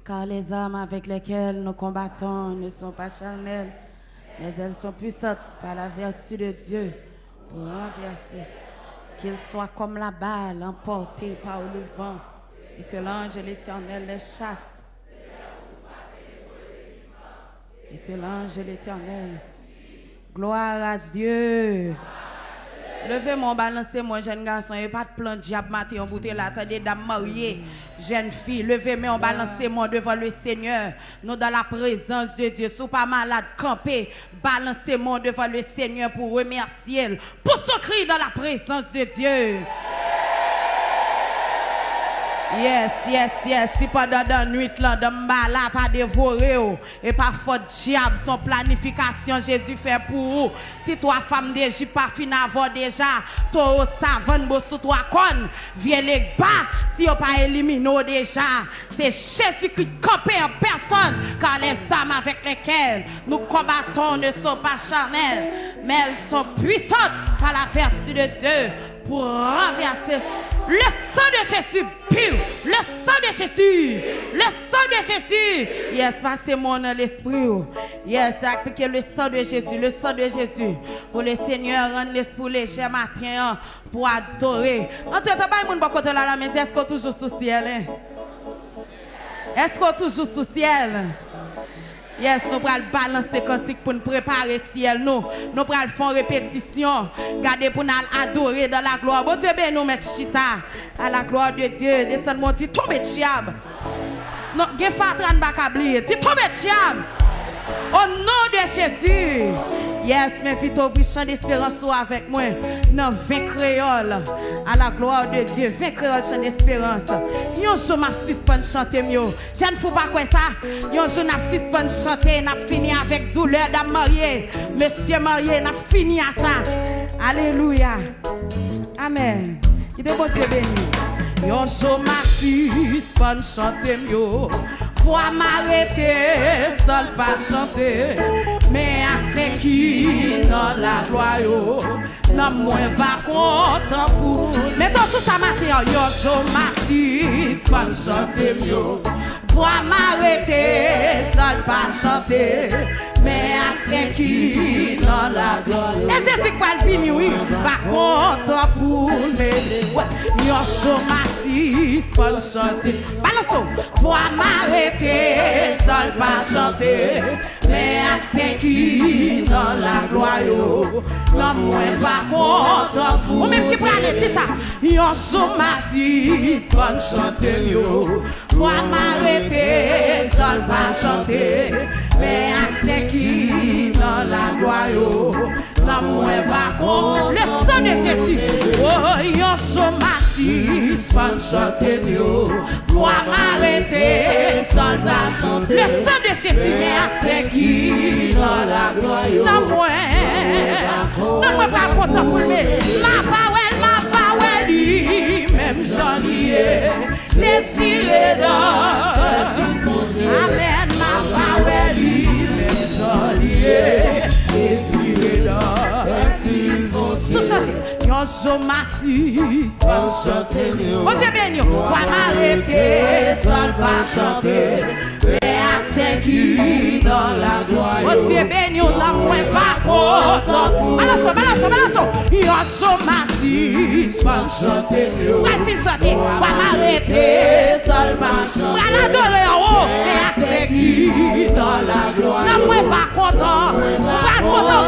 Car les armes avec lesquelles nous combattons ne sont pas charnelles, mais elles sont puissantes par la vertu de Dieu pour renverser. Qu'ils soient comme la balle emportée par le vent et que l'ange de l'Éternel les chasse. Et que l'ange de l'Éternel. Gloire à Dieu. Levez-moi, balancez-moi, jeune garçon. Il n'y a pas de plan de diable matin en bouteille là. Attendez, dame mariée, jeune fille. Levez-moi, balancez-moi devant le Seigneur. Nous dans la présence de Dieu. Si vous pas malade, campez. Balancez-moi devant le Seigneur pour remercier. Pour ce cri dans la présence de Dieu. Yes. Si pendant la nuit, là, de là, pas dévorer, et pas faute diable, son planification, Jésus fait pour vous. Si toi, femme d'Égypte, pas fin avoir déjà, toi, savane, sous toi, con, viens les bas, si vous pas éliminé déjà. C'est Jésus qui campe en personne, car les armes avec lesquelles nous combattons ne sont pas charnelles, mais elles sont puissantes par la vertu de Dieu pour renverser. Le sang de Jésus pur, le sang de Jésus, le sang de Jésus. Yes, passez-moi dans l'esprit. Yes, appliquez le sang de Jésus, le sang de Jésus. Pour le Seigneur rendre l'esprit léger matin pour adorer. En tout cas, pas de monde côté là, mais est-ce qu'on toujours sous ciel? Est-ce qu'on toujours sous ciel? Yes, nous allons balancer cantique pour nous préparer le ciel. Nous allons faire une répétition. Gardez pour nous adorer dans la gloire. Bon Dieu, ben nous mettre chita à la gloire de Dieu. Descends mon dit tombe chiab. Non, gen fatran bakabli. Ti tombe chiab. Au nom de Jésus. Yes, mes filles, ouvrir chant d'espérance avec moi. Non, 20 créoles. À la gloire de Dieu. 20 créoles chant d'espérance. Yon jour m'a suspend chanter mieux. Je ne fous pas quoi ça. Yon jour n'a suspend chanter. N'a fini avec douleur d'âme mariée. Monsieur marié, n'a fini à ça. Alléluia. Amen. Qui te bon Dieu béni. Yon jour m'a suspend chanter mieux. Pour m'arrêter, seul pas chanter. Mais à ce qui dans la gloire, non moins va content pour. Mettons tout ça matin, yo je m'assise, pas chanter mieux. Pour m'arrêter, seul pas chanter. Mais à ce qui dans la gloire. Et je sais quoi le fini, oui, va content pour m'aider. Yo je m'assise, pas chanter. Balance, pour m'arrêter, seul pas chanter. Mais à ce qui dans la gloire, non moins va content pour. Ou même qui prend c'est ça. Yon sou m'assis, pas chanter mieux. Pour m'arrêter, seul pas chanter. Mais à ce qui dans la gloire, non moins va content. Le sang de Jésus. Oh, yon sou m'assis, pas chanter mieux. Pour m'arrêter, seul pas chanter. Le sang de Jésus. Mais à ce qui dans la gloire, non moins pas content pour lui. La parole, même j'en y ai. Jésus est là. Amen, ma parole, même j'en y ai. Jésus est là. Yon jour m'assis, pas chanter mieux. On Dieu béni, pas m'arrêter, seul pas chanter. Mais à ce qui dans la gloire. On Dieu béni, la moins va content. Balance. Yon jour m'assis, pas chanter mieux. Pas fin chanter, pas m'arrêter, seul pas chanter. Pas l'adorer en haut. Mais à ce qui dans la gloire. La moins va content. Pas content.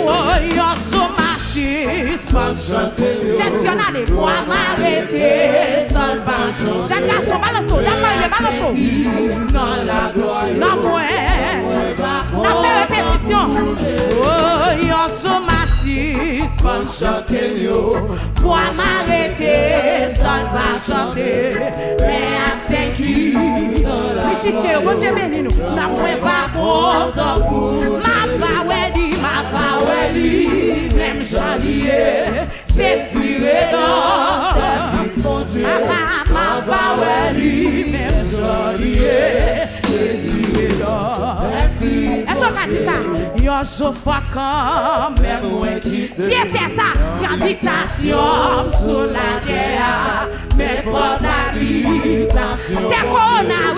Oh, yon jour m'assis, pas chanter. J'ai pour m'arrêter, seul pas chanter. J'ai garçon, balance. Dans la gloire. La moins. La fait répétition. Oh, yon jour m'assis, pas chanter mieux. Pour m'arrêter, seul pas chanter. Mais à ce qui dans la gloire. Bon Dieu béni nous. La moins va content pour. Ma parole, même chalier. Jésus est dans ma parole, même chalier. Jésus est dans. Est-ce qu'on dit ça? Yon sofa quand même ouais quitte. C'était ça, gravitation sur la terre. Mais pas d'habitation. T'es qu'on a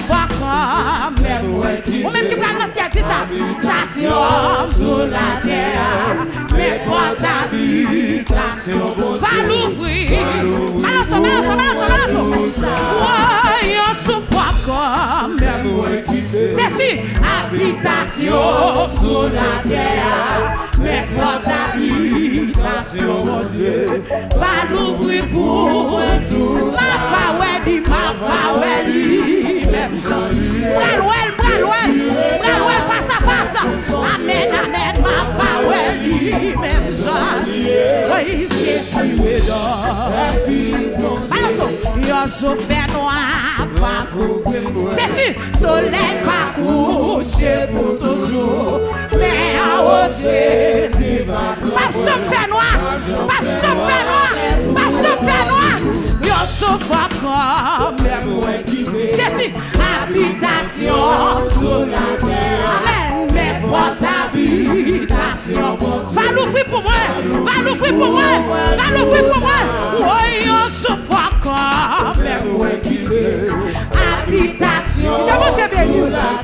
fois quand même. Ou même qui prend l'ancien, dit ça. Station sous la terre, mais pas d'habitation. Va l'ouvrir. Balance. Ouais, on se voit quand même. C'est sûr, habitation sous la terre, mais pas d'habitation, mon Dieu. Va l'ouvrir pour ma faweli, même joli. Bral, face à face. Amen, ma faweli, même joli. Oui, Jésus est là. Yo chauffeur noir va couvrir. Jésus, soleil va coucher pour toujours. Mais oh Jésus va. Pas chauffeur noir. Yo chauffeur quand même. Jésus, habitation sous la terre. Amen, mais pas d'habitation. Va l'ouvrir pour moi. Oh, yo chauffeur quand même. Habitation.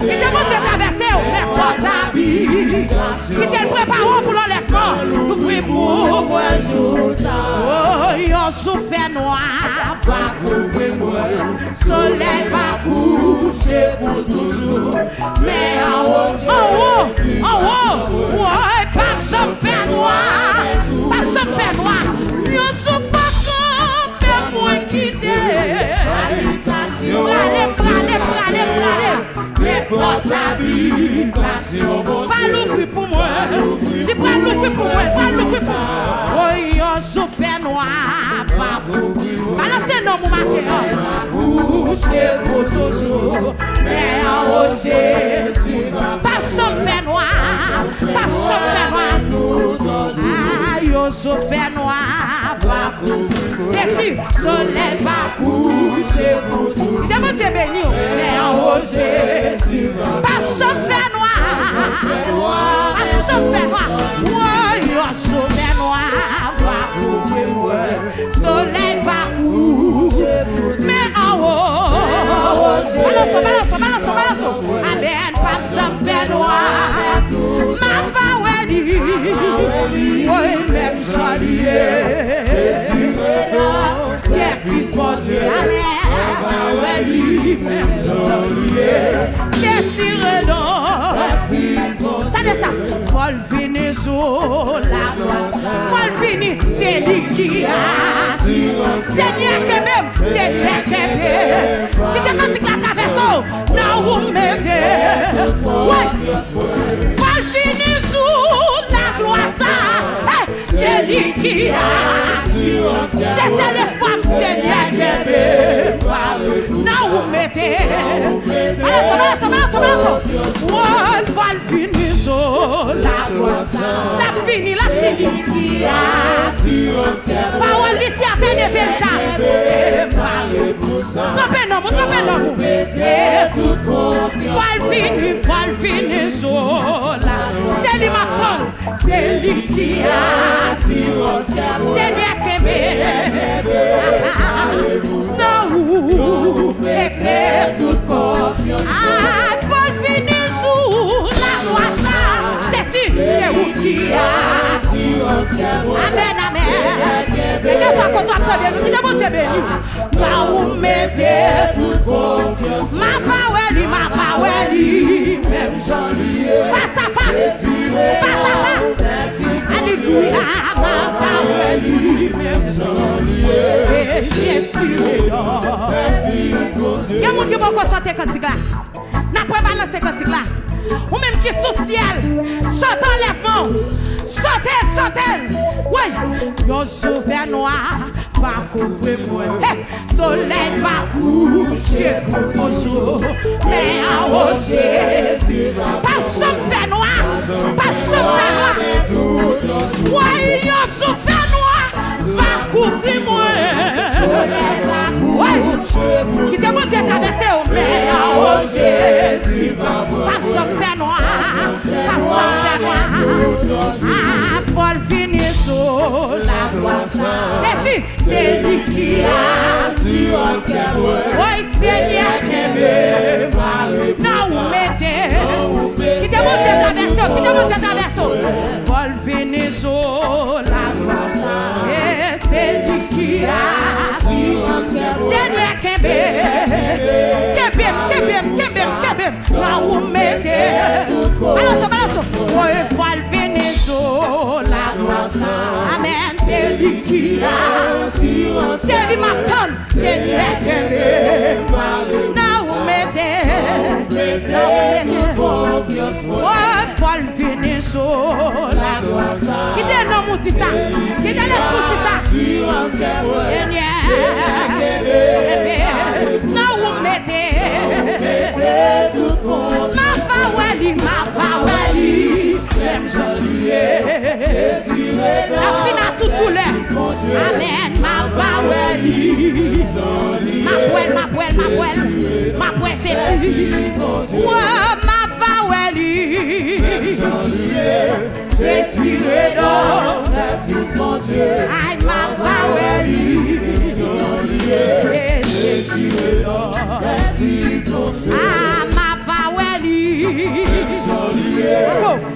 Il demande Dieu traverser, mais pas d'habitation. Il te prépare pour l'enlèvement. L'ouvrir pour moi, jour ça. Oh, yo chauffeur noir va couvrir moi. Soleil va coucher pour toujours. Mais en haut, ouais, pas chauffeur noir. Yo chauffeur quand même moi quitter. Habitation. Mais pas d'habitation. Va l'ouvrir pour moi. Oh, yo chauffeur noir va couvrir. Balancez non, mon matin. Coucher pour toujours. Mais en haut, Jésus va. Pas chauffeur noir. Ah, yo chauffeur noir va couvrir. Jésus, soleil va coucher pour toujours. Il demande Dieu béni. Mais en haut, Jésus va. Pas chauffeur noir. Ouais, yo chauffeur noir va couvrir moi. Soleil va coucher. Mais en haut, balance. Amen, pas chauffeur noir. Ma faweli, oui, même chalier. Des fils bon Dieu. Amen, faweli, même chalier. Des siredons. Ça n'est ça. Faut venir sur la gloire. Faut venir, c'est lui qui a. Seigneur qui même, Seigneur qui même. Qui te cantique la traversée, non vous mettez. Ouais. Faut venir sur la gloire. C'est lui qui a. C'est l'espoir, Seigneur qui même. Non vous mettez. Balance. Ouais, faut finir sur la gloire. La fini. Qui a parole ici à peine véritable. Trompez non. Mettez toute confiance. Faut finir sur la. C'est lui m'attend. C'est lui qui a. C'est lui qui non, mettez toute confiance. Ah, faut finir sur la gloire. C'est où qui a. Amen. Quelqu'un soit content de nous, qui demande Dieu béni. Là où mettez toute confiance. Ma faweli, même janvier. Face à face. Alléluia, ma faweli, même janvier. Jésus est là. Il y a des gens qui vont chanter cantique là. N'a pas balancer cantique là. Ou même qui sous ciel, chante enlèvement, chante. Oui, yo chauffeur noir va couvrir moi. Soleil va coucher pour toujours. Mais en haut Jésus, pas chauffeur noir. Oui, yo chauffeur noir va couvrir moi. Soleil va coucher. Qui te montre traverser au mais en haut Jésus va voir. Pas chauffeur noir. Ah, faut finir sur la gloire. Jésus, c'est lui qui a. Oui, Seigneur qui m'aime. il m'attend. Seigneur, now faut le finir sur la gloire. Qui est non mouti ça? Qui est les fous ça? Seigneur, now vous mettez ma faweli, l'aime janvier. La fin à tout douleur. Amen, ma faweli. Ma poêle, c'est ouais, ma faweli. J'ai tiré dans le fils mon Dieu. Aïe, ma faweli. J'ai tiré dans le fils mon Dieu. Ah, ma faweli.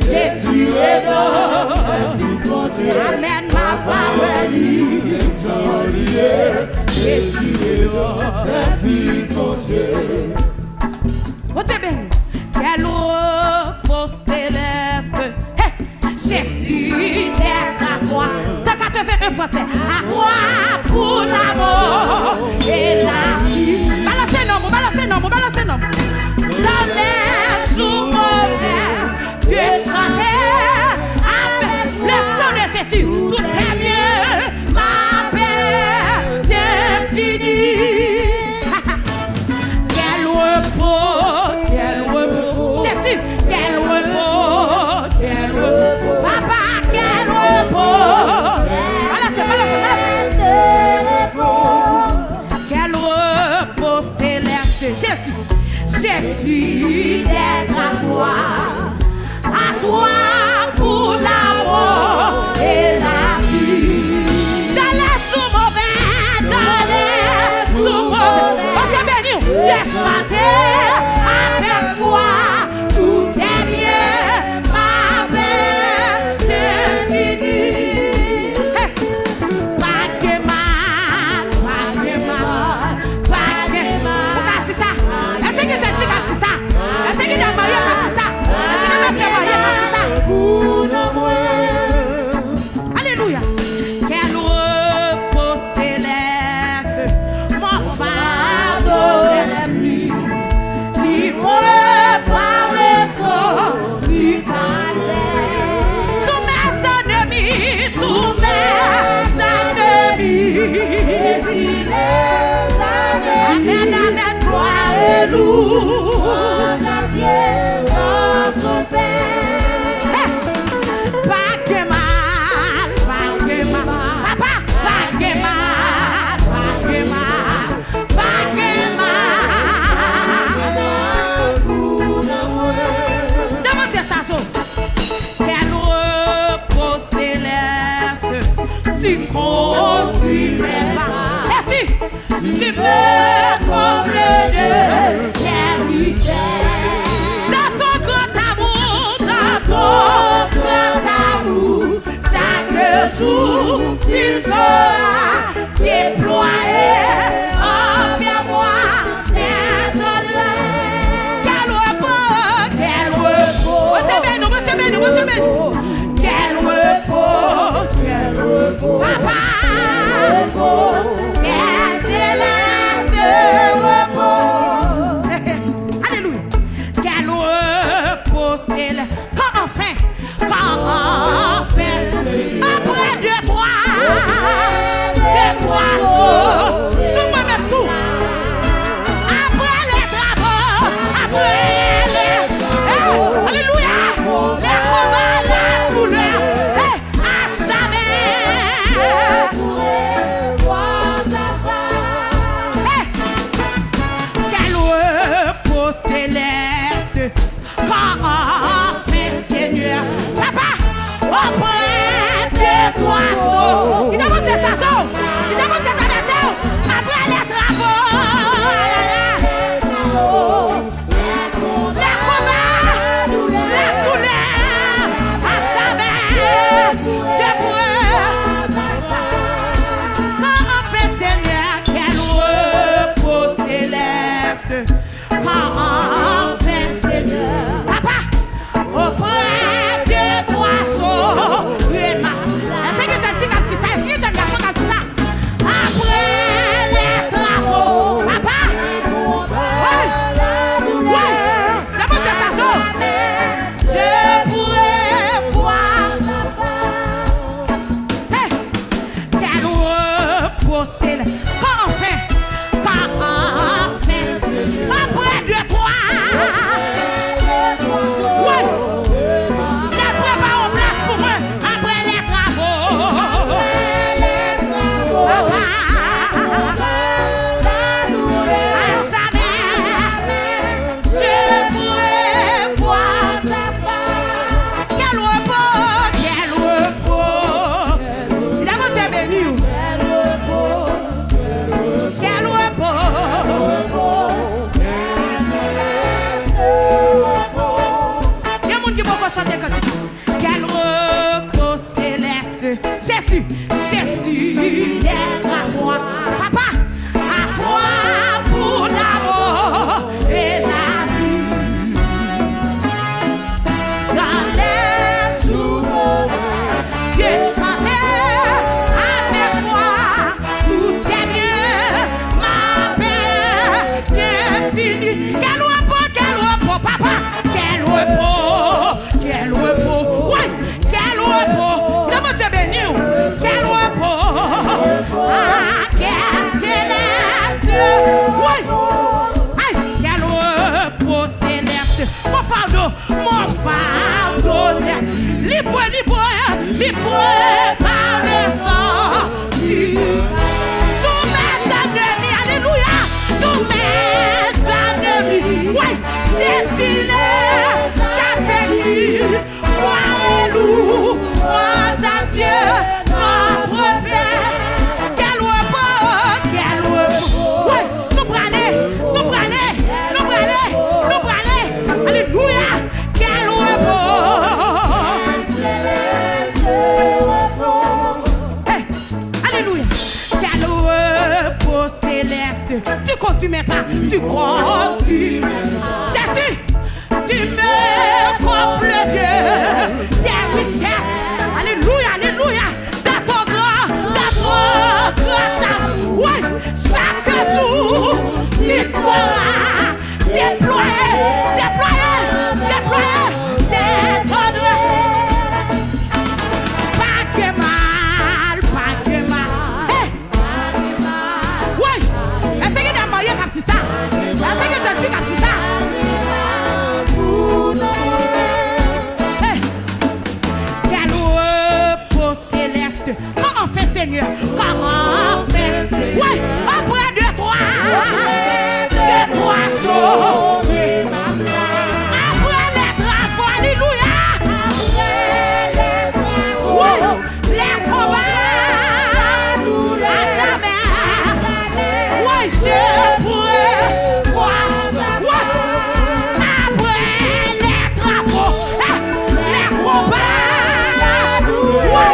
J'ai tiré dans le fils mon Dieu. Amen, ma faweli. J'ai tiré dans le fils mon Dieu. Oh, Dieu béni. Quel repos céleste. Hey, Jésus d'être à toi. Ça va te faire un procès. À toi pour l'amour et la vie. Balancez non. Dans les jours mauvais, Dieu chantait avec le sang de Jésus. Tout est bien, ma paix est finie. Quel repos. Jésus, quel repos. Papa, quel repos. Quel repos céleste. Jésus d'être à toi pour l'amour et la vie. Dans les jours mauvais, oh Dieu béni, de chanter avec foi, tout est bien, ma belle définie. Pas de mal. Regarde ça. Est-ce que cette fille a dit ça? Est-ce que dans marié a dit ça? Est-ce que notre marié a dit ça? Alléluia. Quel repos céleste. Mon fardeau est pris. Libre par le sang du calvaire. Tous mes ennemis. Amen, gloire et louange à Dieu, notre Père. Pas de mal. Papa, pas de mal. Demandez ça, quel repos céleste, tu conduis mes pas. Merci, tu me combles de tes richesses. Dans ton grand amour, chaque jour, tu seras déployé envers moi. Quel repos. Papa, quel céleste repos. Alléluia. Quel repos céleste. Quand enfin, après de toi qui prépare le sang. Tous mes ennemis, alléluia, tous mes ennemis, ouais, Jésus les a bénis. Gloire et louange à Dieu, notre Père. Quel repos, quel repos. Ouais, nous prenons, alléluia, quel repos. Hey, alléluia, quel repos céleste. Tu continues pas, tu continues. Jésus, tu me complètes tes richesses. Alléluia, alléluia. Dans ton grand amour. Ouais, chaque jour, tu seras déployé, détendré. Pas que mal. Hey, ouais, est-ce que t'as marié comme ça? Est-ce que je suis comme ça? Comment fait Seigneur? Comment fait? Oui, après deux, trois jours. Après les travaux, alléluia. Oui, les combats à jamais. Oui, je pourrais voir. Après les travaux, les combats. Oui.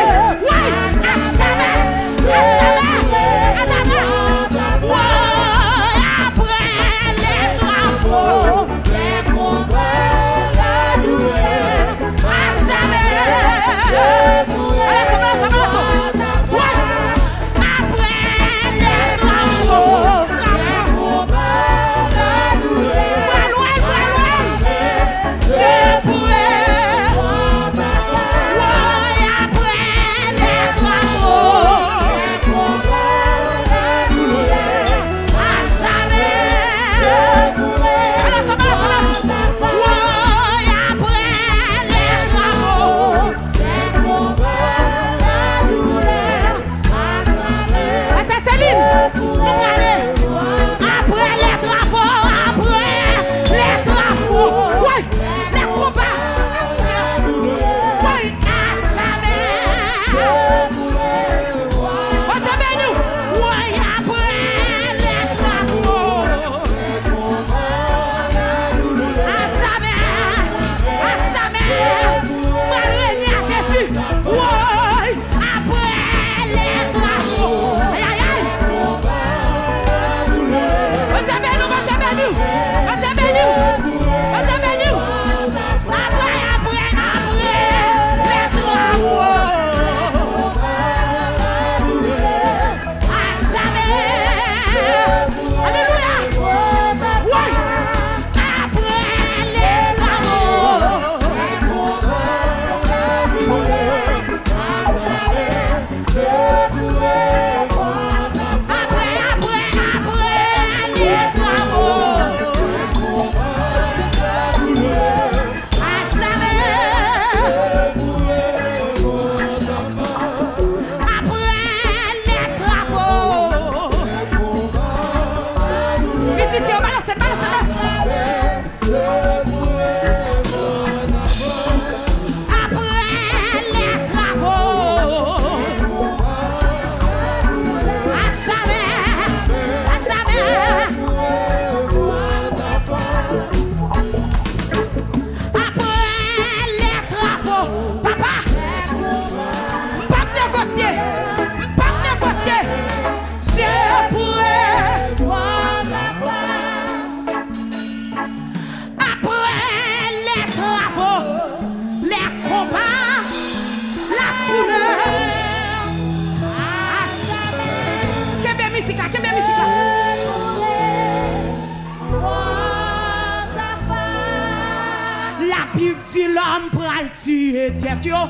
L'homme pral tuer tête yo,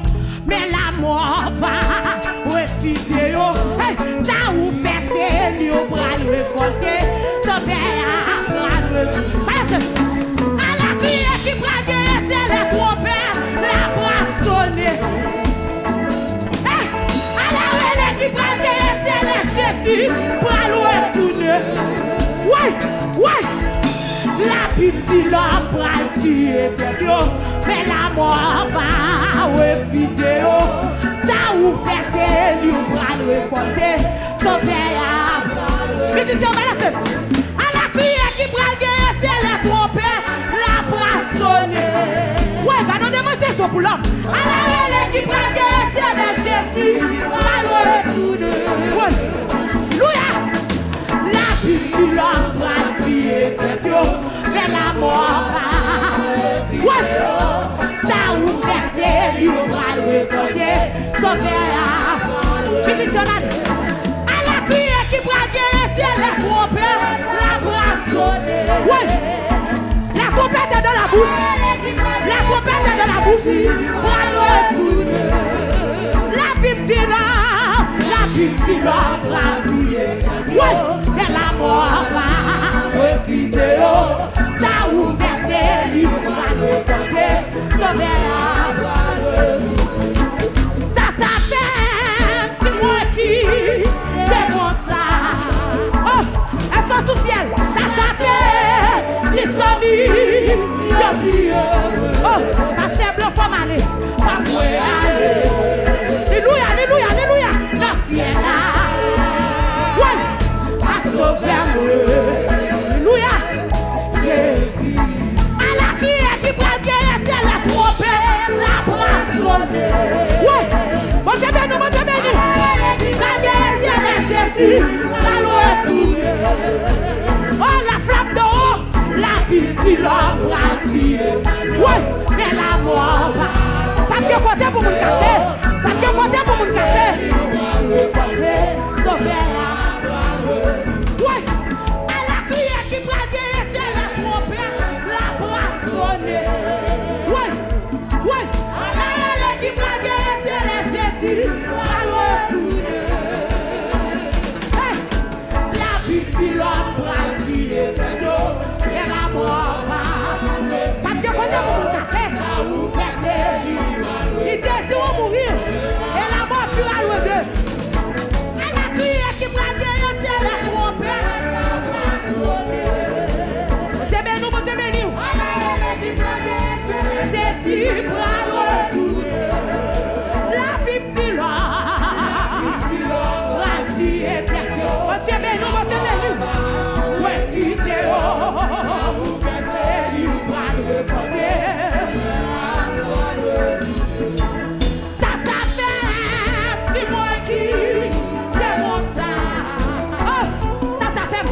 mais la mort va refuser yo. Hey, ça ou fait c'est yo pral récolter, ça fait pral récolter. À la criée qui pral guérir, c'est les trompettes, la pral sonner. pour retourner. Ouais, ouais. La petite l'homme pour tuer quelqu'un, mais la mort va refuser. Ça ou fait c'est lui pour récolter. Son père Christian Malassé. À la criée qui prend guerre, c'est la trompette, la brassonnée. Ouais, va donner mon c'est pour l'homme. À la relais qui prend guerre, c'est la Jésus, va retourner. Ouais, Louia. La petite l'homme pour tuer quelqu'un, mais la mort va. Ouais, ça ou fait c'est lui pour récolter. Son père Christian. Qui brague, c'est la trompette, la brassonnée. Oui, la trompette est dans la bouche. La trompette est dans la bouche. La petite là, braguée. Oui, mais la mort va refuser. Ça ou verser du bras côté, sauver la ça s'appelle, c'est moi qui. Sous ciel, ça s'appelle l'Islamie. Oh, ma faible femme aller, pas pour aller. Alléluia, alléluia, alléluia. Dans le ciel là, ouais, à sauver moi. Alléluia, Jésus. À la criée qui prend guerre, c'est la trompette, la brassonnée. Ouais, mon Dieu béni, mon Dieu béni. La guerre, c'est la Jésus, la loi tout. Oh la flamme de haut, la petite l'homme radiée. Ouais, mais la mort va. Pas de côté pour me cacher. Pas de côté pour me cacher. Ouais, à la criée qui brague, c'est la trompette, la brassonnée. Ouais, ouais, à la relais qui brague, c'est la Jésus, la retourner. La petite l'homme radiée. Et la mort va. Pas de côté pour me cacher. Il était tout mourir. Et la mort sera loin. Elle a crié qui prend derrière, c'est la trompette. C'est béni, c'est béni. Jésus prend le retour. La petite l'homme radiée. C'est béni, c'est béni. Ouais, fils de ça t'appelle, c'est moi qui démonte ça. Oh, ça t'appelle,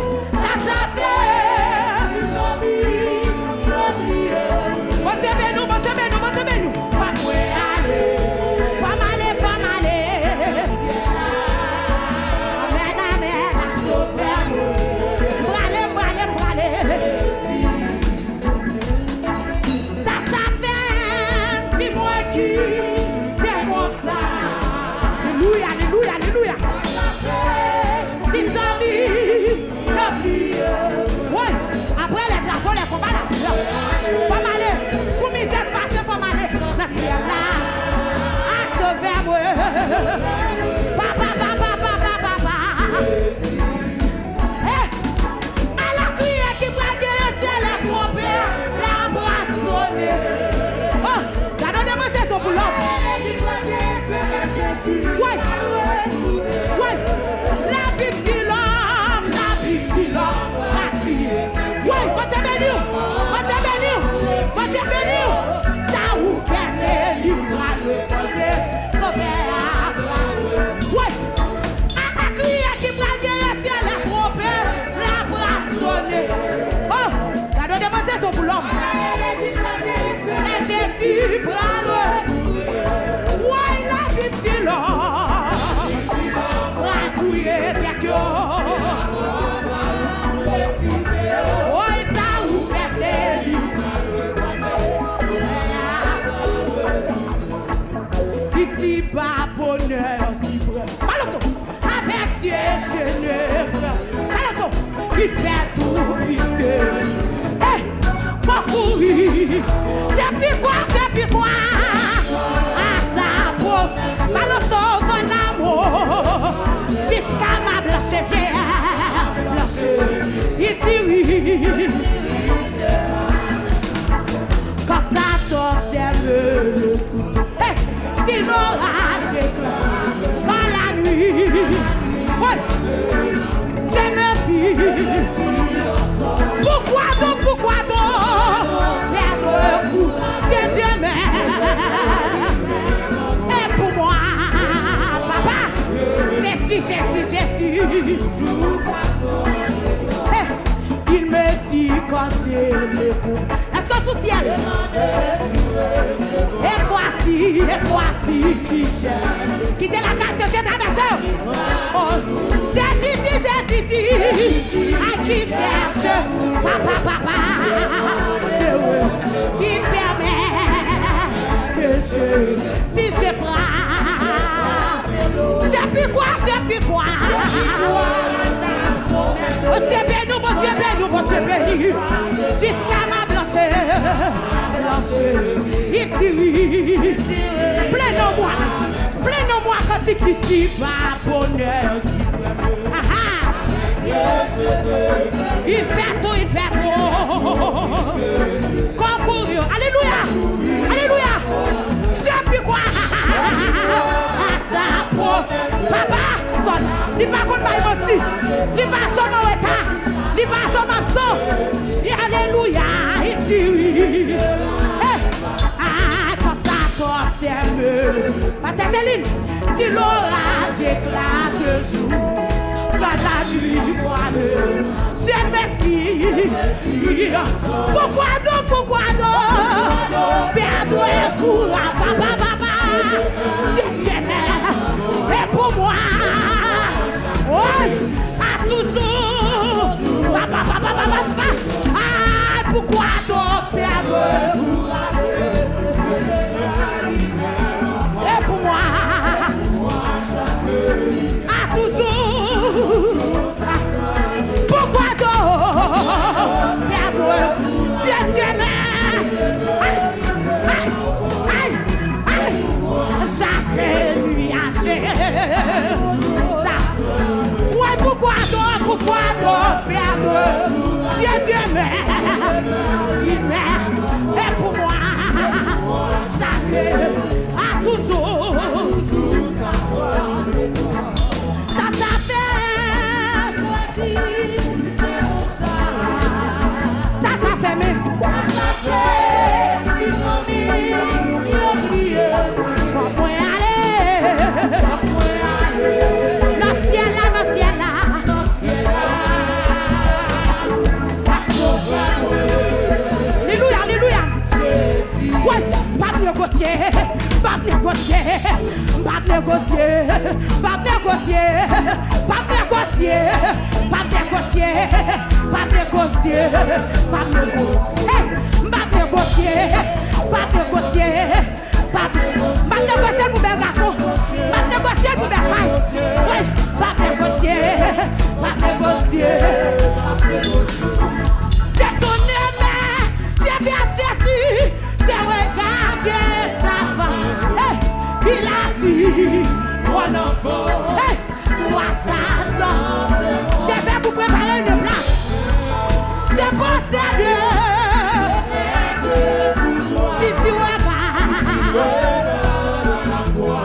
montez nous, pas pour aller, femme aller. Amen, amen, bralé. Ça t'appelle, c'est moi qui démonte ça. Alléluia, alléluia, alléluia. C'est amis, la vie. Ouais, après les drapeaux, les combats là. Faut m'aller, pour m'y dépasser, faut m'aller. La vie là, à ce verbe. Papa. À la criée qui brague, c'est la trompette, la brassonnée. Oh, regardez-moi, c'est son boulot. Ouais, la petite l'homme, ouais, montez béni. Ça ou fait c'est lui, ouais, à la criée qui brague, c'est la trompette, la brassonnée. Oh, regardez-moi, c'est son boulot. Les Jésus bravo. Ouais, la petite l'homme radouillé bientôt. Ouais, ça ou fait c'est lui. Ici bas bonheur, si vrai. Baloto, avec Dieu généreux. Baloto, il fait tout puisque. Faut courir. J'ai fait quoi? À sa peau. Baloto, ton amour. Jusqu'à ma blanche vieille. tire. Quand ça t'observe le tout. Si l'orage éclate quand la nuit. Ouais. Je me fie. Pourquoi donc perdre coup c'est demain. Et pour moi, papa, j'ai su. Il me dit quand c'est le coup. Est-ce qu'on sous ciel? Et voici qui cherche. Quittez la carte, c'est traverseur. J'ai dit, à qui cherche. Papa. Il permet que si je frappe. J'ai pu quoi. Bon Dieu béni, jusqu'à ma blanche, il tire, plein-moi quand il va bonheur. Il fait tout, concourir, alléluia, j'ai pu quoi, à sa propre, papa, il va contre ma émotion, il va sur mon état. Il va sur ma sang. Alléluia. Il dit. Quand ça t'observe. Pasteur Céline, si l'orage éclate le jour, quand la nuit voilée, je me fie. Pourquoi donc perdre un courage, papa. Et pour moi, à toujours. Pourquoi donc perdre? Et pour moi, à toujours. Pourquoi donc perdre? Chaque nuit pourquoi donc perdre? Dieu m'aime, et pour moi, chaque a toujours. Ça fait, mais mon enfant, toi sage danse. Je vais vous préparer une place. Je pense à Dieu. Si tu regardes,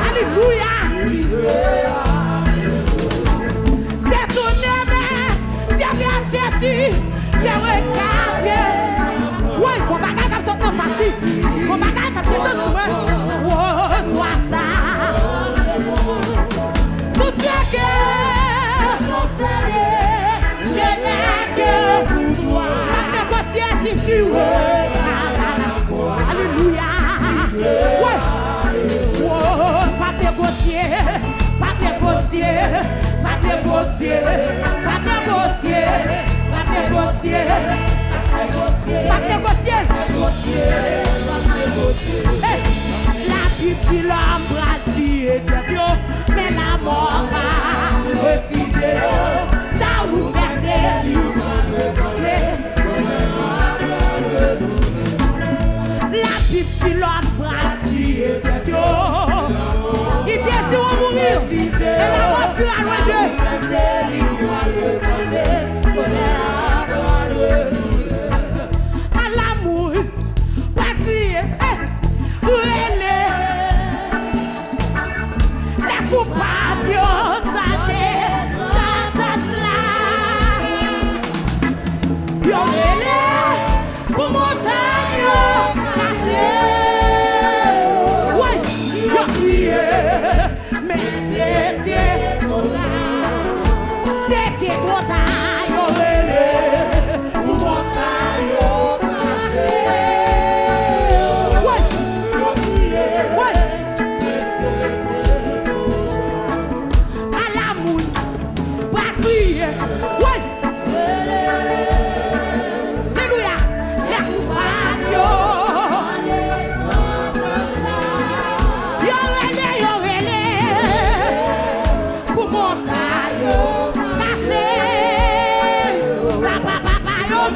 alléluia. J'ai tourné mais j'ai bien cherché. J'ai regardé. Oui, mon bagage comme ça non facile. Mon bagage comme ça non facile. Oh, toi sage. Tout ce que si tu veux. Alléluia. Ouais. Oh, pas négocier, pas négocier, pas négocier, pas négocier, pas négocier, pas négocier. La Bible l'embrasse de Dieu, mais la mort va refuser. Ça vous verset libre. La Bible l'embrasse de Dieu. Il dit si on mourir, et la mort sera loin d'eux.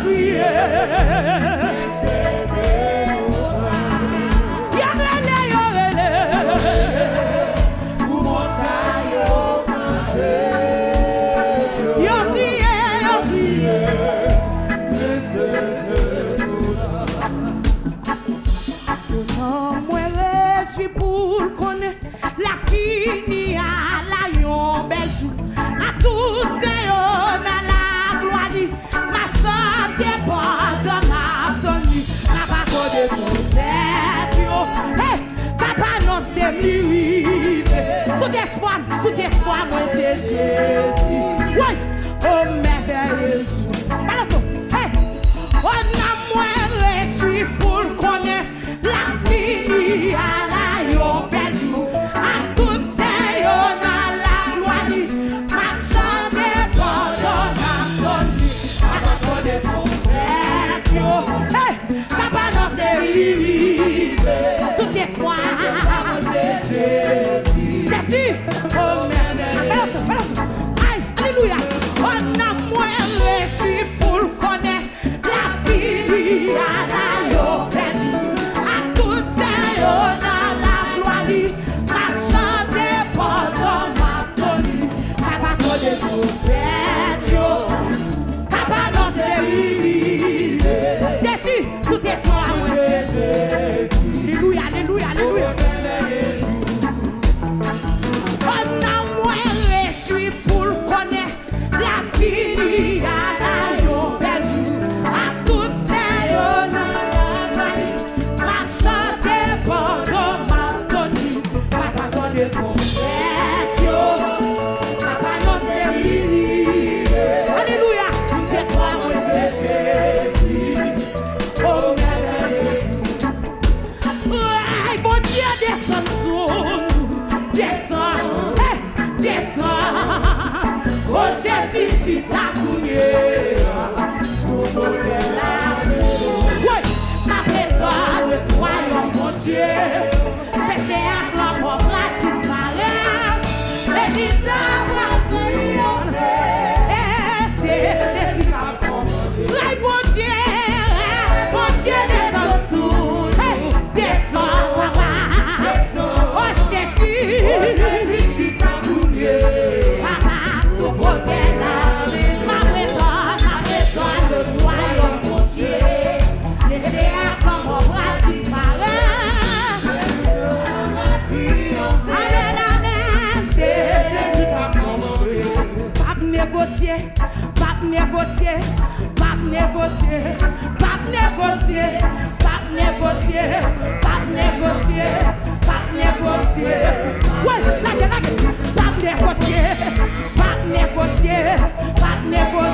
crié. La fini à la yon belchou, à tout Zéon à la gloire, ma chante pendant la sonne, ma bago de mon tête, hey, papa non c'est lui, tout espoir, moi c'est Jésus, ouais, oh merveilleux, balance, hey, on a moins réussi pour le connaître, la fini à la yon belchou. Tout espoir, Jésus, oh balance, aïe, alléluia, on a moins réussi pour le connaître, la vie à la yopèche, à tout ça, on a la gloire, ma chante pendant ma tonne, papa connaît mon père, papa non c'est lui, Jésus, tout espoir, Jésus. Alléluia, alléluia, alléluia. On a moins réussi pour le connaître, la vie à la yopèche, à toutes ces on a la ma chante pendant ma tonne, papa connaît mon père, papa non c'est lui. Alléluia, tout est toi, moi c'est Jésus. Oh, descends, oh Jésus, si t'as coulé, tout le monde est là. Oui, ma pétale, le royaume, mon Dieu, péché à blanc, mon bras disparaît, les visages à triompher, et c'est Jésus qui m'a commandé. Mon Dieu, descends sous, descends, papa, oh Jésus, si t'as coulé, papa, tout le monde est là. Ma pétale, le royaume, mon Dieu, laissez à blanc, mon bras disparaît. Amen, c'est Jésus qui m'a commandé. Pas négocier, pas négocier, pas négocier, pas négocier, pas négocier, pas négocier, pas négocier. Ouais, la pas négocier, pas négocier, pas négocier.